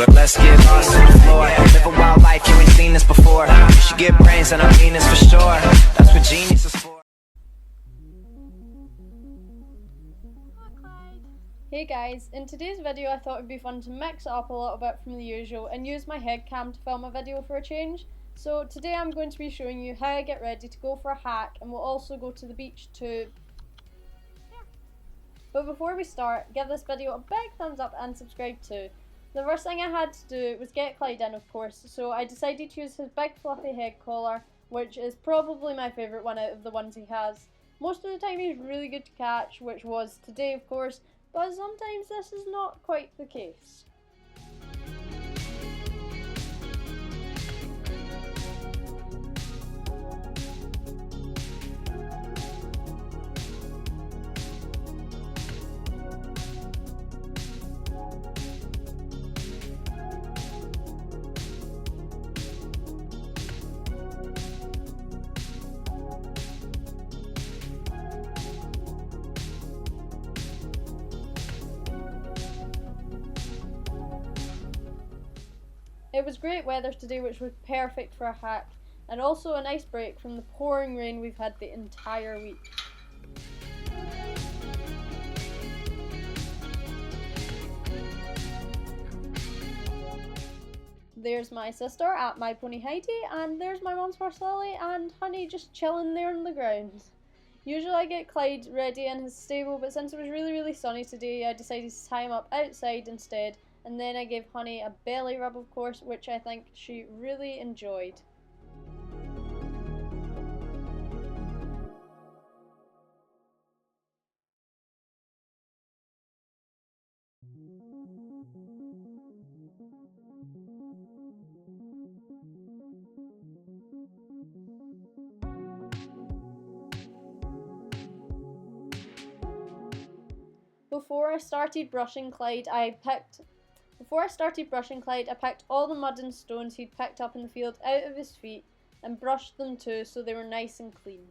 But let's get lost on the floor. Live a wild life, you ain't seen this before. You should get brains, and I mean this for sure. That's what genius is for. Hey guys, in today's video I thought it would be fun to mix it up a little bit from the usual and use my headcam to film a video for a change. So today I'm going to be showing you how I get ready to go for a hike, and we'll also go to the beach too. But before we start, give this video a big thumbs up and subscribe too. The first thing I had to do was get Clyde in, of course, so I decided to use his big fluffy head collar, which is probably my favourite one out of the ones he has. Most of the time he's really good to catch, which was today of course, but sometimes this is not quite the case. It was great weather today, which was perfect for a hike, and also a nice break from the pouring rain we've had the entire week. There's my sister at my pony Heidi, and there's my mum's horse Lily, and Honey just chilling there on the ground. Usually I get Clyde ready in his stable, but since it was really sunny today, I decided to tie him up outside instead. And then I gave Honey a belly rub, of course, which I think she really enjoyed. Before I started brushing Clyde, I picked all the mud and stones he'd picked up in the field out of his feet and brushed them too, so they were nice and clean.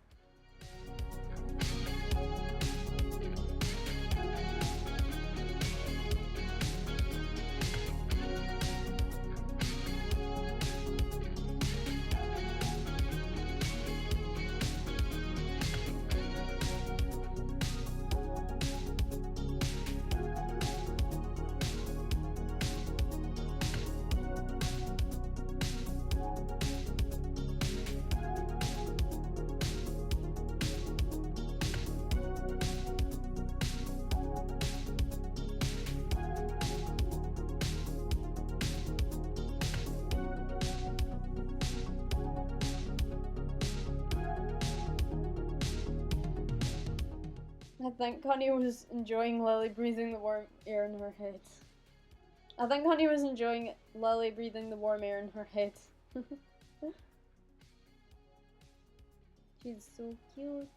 I think Honey was enjoying Lily breathing the warm air in her head. She's so cute.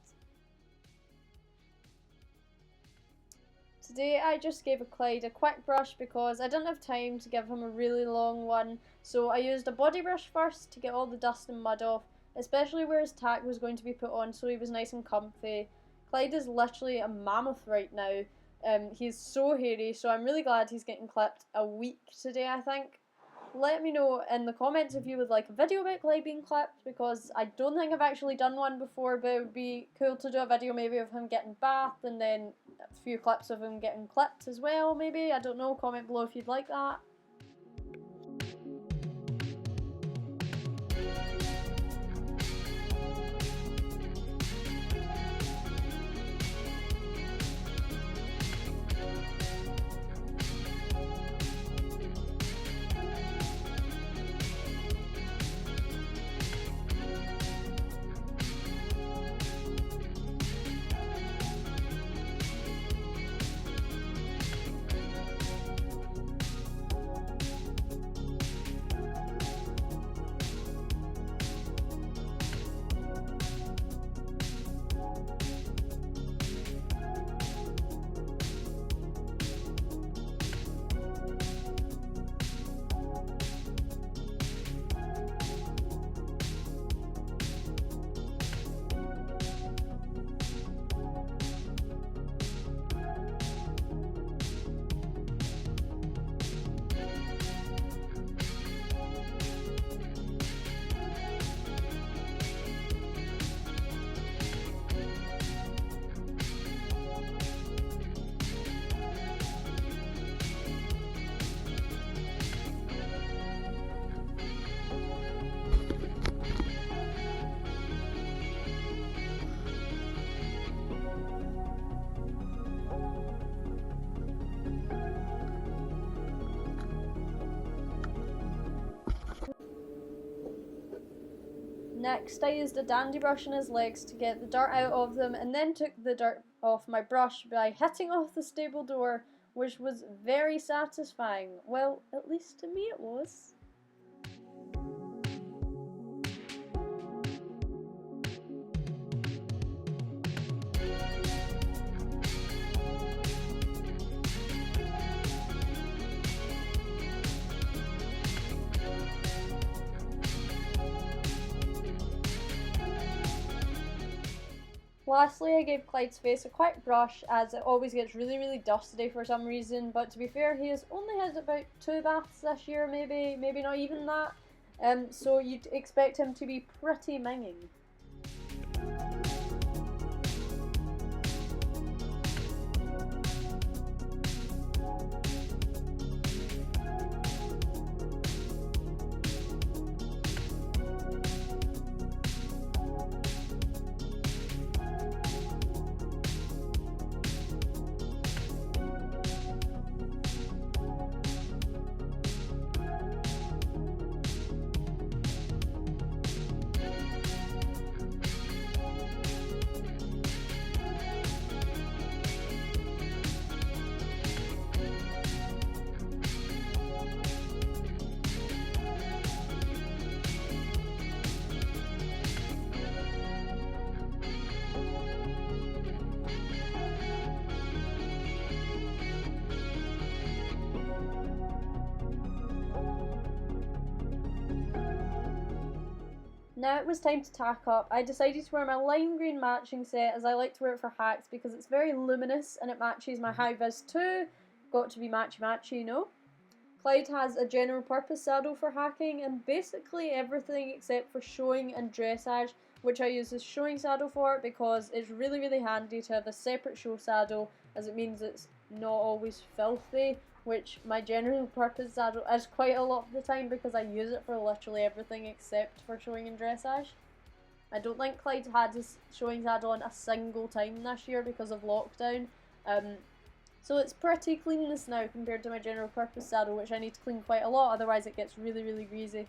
Today I just gave Clyde a quick brush because I didn't have time to give him a really long one, so I used a body brush first to get all the dust and mud off, especially where his tack was going to be put on so he was nice and comfy. Clyde is literally a mammoth right now. He's so hairy, so I'm really glad he's getting clipped a week today, I think. Let me know in the comments if you would like a video about Clyde being clipped, because I don't think I've actually done one before, but it would be cool to do a video maybe of him getting bathed and then a few clips of him getting clipped as well, maybe. I don't know, comment below if you'd like that. Next, I used a dandy brush on his legs to get the dirt out of them, and then took the dirt off my brush by hitting off the stable door, which was very satisfying. Well, at least to me it was. Lastly, I gave Clyde's face a quick brush as it always gets really dusty for some reason, but to be fair, he has only had about 2 baths this year, maybe not even that, so you'd expect him to be pretty minging. Now it was time to tack up. I decided to wear my lime green matching set as I like to wear it for hacks because it's very luminous and it matches my high vis too. Got to be matchy, you know. Clyde has a general purpose saddle for hacking and basically everything except for showing and dressage, which I use this showing saddle for because it's really handy to have a separate show saddle as it means it's not always filthy, which my general purpose saddle is quite a lot of the time because I use it for literally everything except for showing and dressage. I don't think Clyde had his showing saddle on a single time this year because of lockdown, so it's pretty cleanless now compared to my general purpose saddle, which I need to clean quite a lot, otherwise it gets really greasy.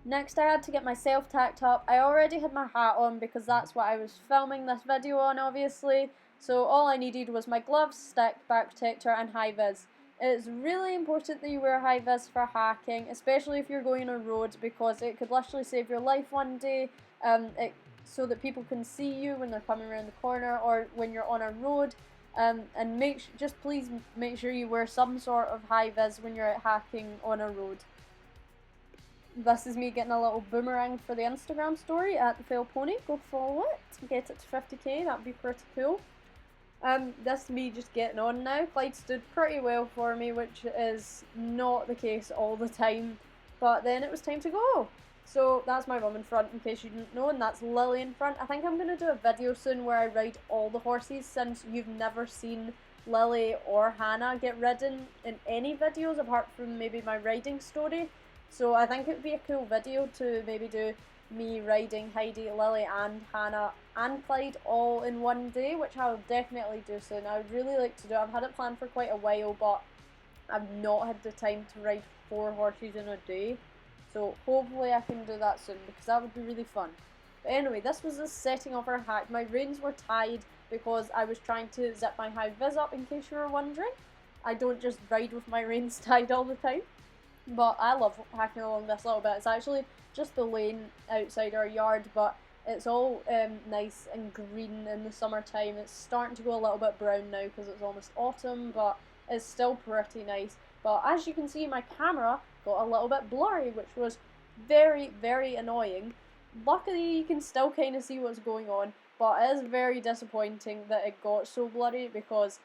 Next I had to get myself tacked up. I already had my hat on because that's what I was filming this video on obviously, so all I needed was my gloves, stick, back protector and high vis. It's really important that you wear high vis for hacking, especially if you're going on a road because it could literally save your life one day, so that people can see you when they're coming around the corner or when you're on a road. And just please make sure you wear some sort of high vis when you're out hacking on a road. This is me getting a little boomerang for the Instagram story at TheFellPony. Go follow it, get it to 50k, that'd be pretty cool. This is me just getting on now. Clyde stood pretty well for me, which is not the case all the time, but then it was time to go. So that's my mum in front in case you didn't know, and that's Lily in front. I think I'm going to do a video soon where I ride all the horses since you've never seen Lily or Hannah get ridden in any videos apart from maybe my riding story. So I think it would be a cool video to maybe do me riding Heidi, Lily and Hannah and Clyde all in one day, which I'll definitely do soon. I would really like to do. I've had it planned for quite a while, but I've not had the time to ride 4 horses in a day. So hopefully I can do that soon because that would be really fun. But anyway, this was the setting of our hack. My reins were tied because I was trying to zip my high vis up in case you were wondering. I don't just ride with my reins tied all the time. But I love hacking along this little bit. It's actually just the lane outside our yard, but it's all nice and green in the summertime. It's starting to go a little bit brown now because it's almost autumn, but it's still pretty nice. But as you can see, my camera got a little bit blurry, which was very, very annoying. Luckily, you can still kind of see what's going on, but it is very disappointing that it got so blurry because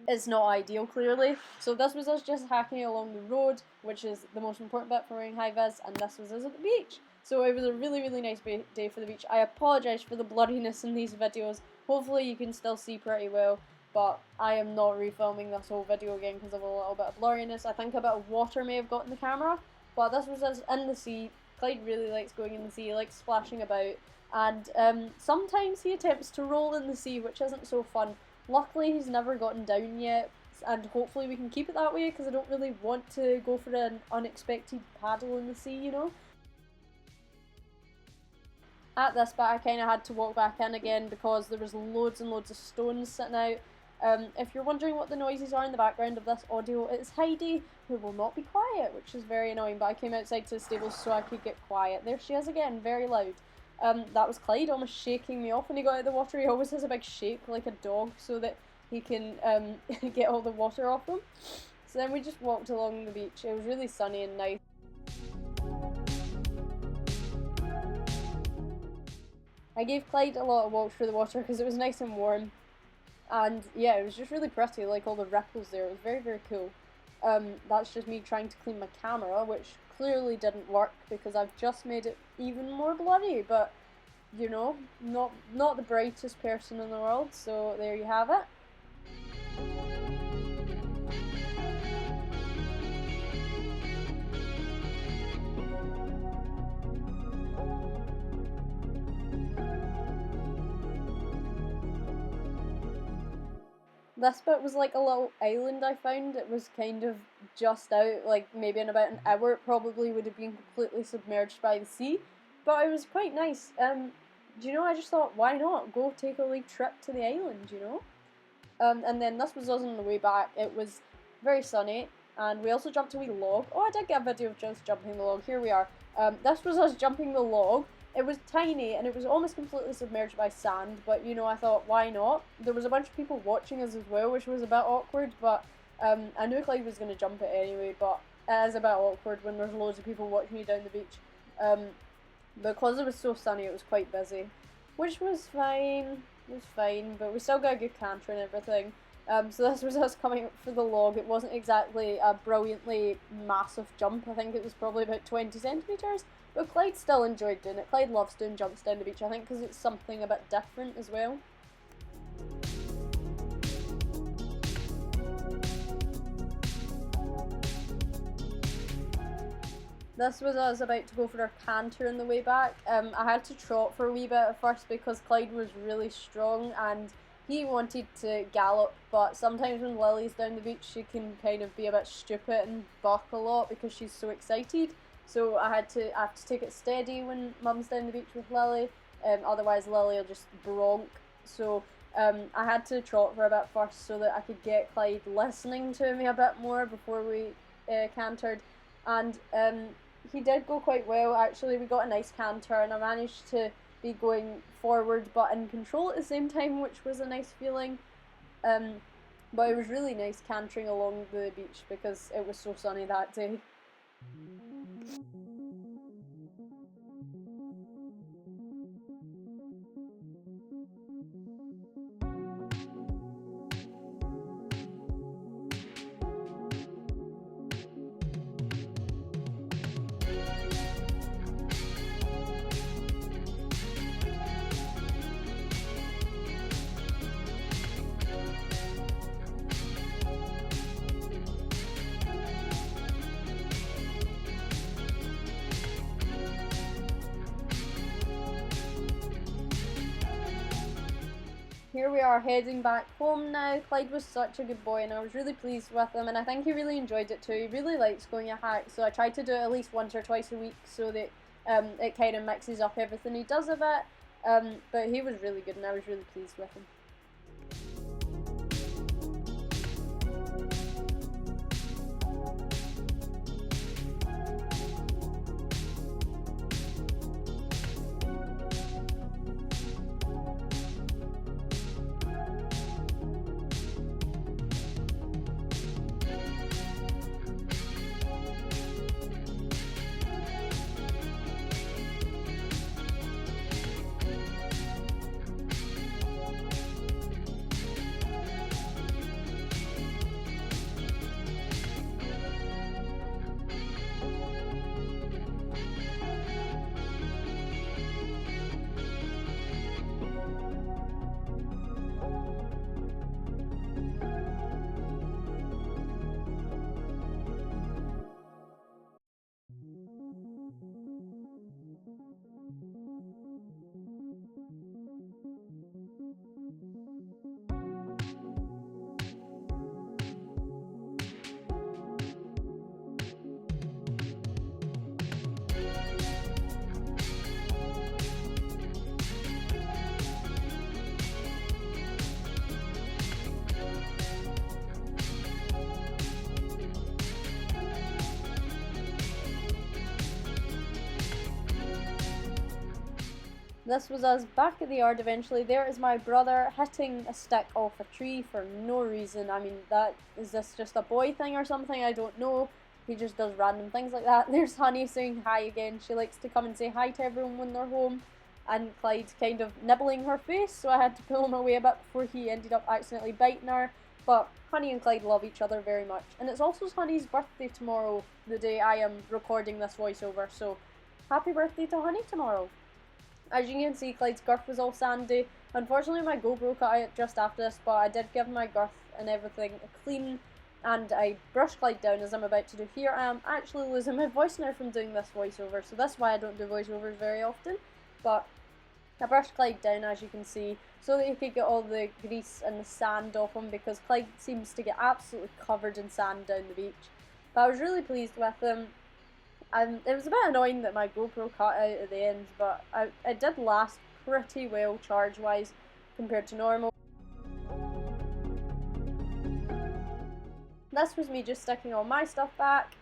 it's not ideal, clearly. So this was us just hacking along the road, which is the most important bit for wearing high vis, and this was us at the beach. So it was a really, really nice day for the beach. I apologise for the blurriness in these videos. Hopefully you can still see pretty well, but I am not refilming this whole video again because of a little bit of blurriness. I think a bit of water may have got in the camera, but this was us in the sea. Clyde really likes going in the sea, he likes splashing about, and sometimes he attempts to roll in the sea, which isn't so fun. Luckily, he's never gotten down yet, and hopefully we can keep it that way, because I don't really want to go for an unexpected paddle in the sea, you know? At this bit, I kind of had to walk back in again because there was loads and loads of stones sitting out. If you're wondering what the noises are in the background of this audio, it's Heidi, who will not be quiet, which is very annoying, but I came outside to the stables so I could get quiet. There she is again, very loud. That was Clyde almost shaking me off when he got out of the water. He always has a big shake like a dog so that he can get all the water off him. So then we just walked along the beach. It was really sunny and nice. I gave Clyde a lot of walks through the water because it was nice and warm. And yeah, it was just really pretty, like all the ripples there. It was very, very cool. That's just me trying to clean my camera, which clearly didn't work because I've just made it even more blurry, but you know, not the brightest person in the world, so there you have it. This bit was like a little island I found. It was kind of just out, like maybe in about an hour it probably would have been completely submerged by the sea, but it was quite nice. Do you know, I just thought, why not go take a wee trip to the island, you know? And then this was us on the way back. It was very sunny, and we also jumped a wee log. Oh, I did get a video of just jumping the log. Here we are. This was us jumping the log. It was tiny, and it was almost completely submerged by sand, but you know, I thought, why not? There was a bunch of people watching us as well, which was a bit awkward, but I knew Clyde was going to jump it anyway, but it is a bit awkward when there's loads of people watching you down the beach. Because it was so sunny, it was quite busy, which was fine. It was fine, but we still got a good canter and everything. So this was us coming up for the log. It wasn't exactly a brilliantly massive jump. I think it was probably about 20 centimetres, but Clyde still enjoyed doing it. Clyde loves doing jumps down the beach, I think, because it's something a bit different as well. This was us about to go for our canter on the way back. I had to trot for a wee bit at first because Clyde was really strong and he wanted to gallop, but sometimes when Lily's down the beach she can kind of be a bit stupid and buck a lot because she's so excited. So I have to take it steady when Mum's down the beach with Lily, otherwise Lily will just bronk. So I had to trot for a bit first so that I could get Clyde listening to me a bit more before we cantered, and he did go quite well actually. We got a nice canter and I managed to be going forward but in control at the same time, which was a nice feeling. But it was really nice cantering along the beach because it was so sunny that day. Here we are heading back home now. Clyde was such a good boy and I was really pleased with him, and I think he really enjoyed it too. He really likes going a hike, so I tried to do it at least once or twice a week so that it kind of mixes up everything he does of it. But he was really good and I was really pleased with him. This was us back at the yard eventually. There is my brother hitting a stick off a tree for no reason. I mean, is this just a boy thing or something? I don't know. He just does random things like that. There's Honey saying hi again. She likes to come and say hi to everyone when they're home. And Clyde's kind of nibbling her face, so I had to pull him away a bit before he ended up accidentally biting her. But Honey and Clyde love each other very much. And it's also Honey's birthday tomorrow, the day I am recording this voiceover. So happy birthday to Honey tomorrow. As you can see, Clyde's girth was all sandy. Unfortunately, my GoPro cut out just after this, but I did give my girth and everything a clean, and I brushed Clyde down as I'm about to do here. I am actually losing my voice now from doing this voiceover, so that's why I don't do voiceovers very often. But I brushed Clyde down, as you can see, so that he could get all the grease and the sand off him, because Clyde seems to get absolutely covered in sand down the beach. But I was really pleased with him. It was a bit annoying that my GoPro cut out at the end, but it did last pretty well charge-wise compared to normal. This was me just sticking all my stuff back,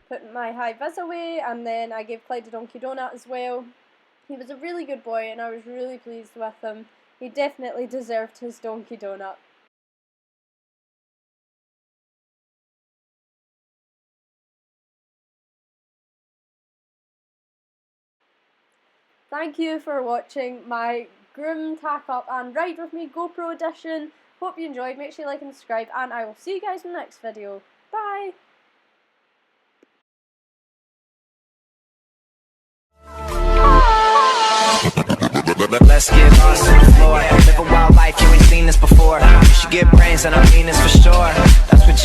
putting my high-vis away, and then I gave Clyde a donkey donut as well. He was a really good boy and I was really pleased with him. He definitely deserved his donkey donut. Thank you for watching my groom tack up and ride with me GoPro edition. Hope you enjoyed. Make sure you like and subscribe, and I will see you guys in the next video. Bye! Let's get lost on the floor. Live a wild life, you ain't seen this before. You should get brains, and I mean this for sure. That's what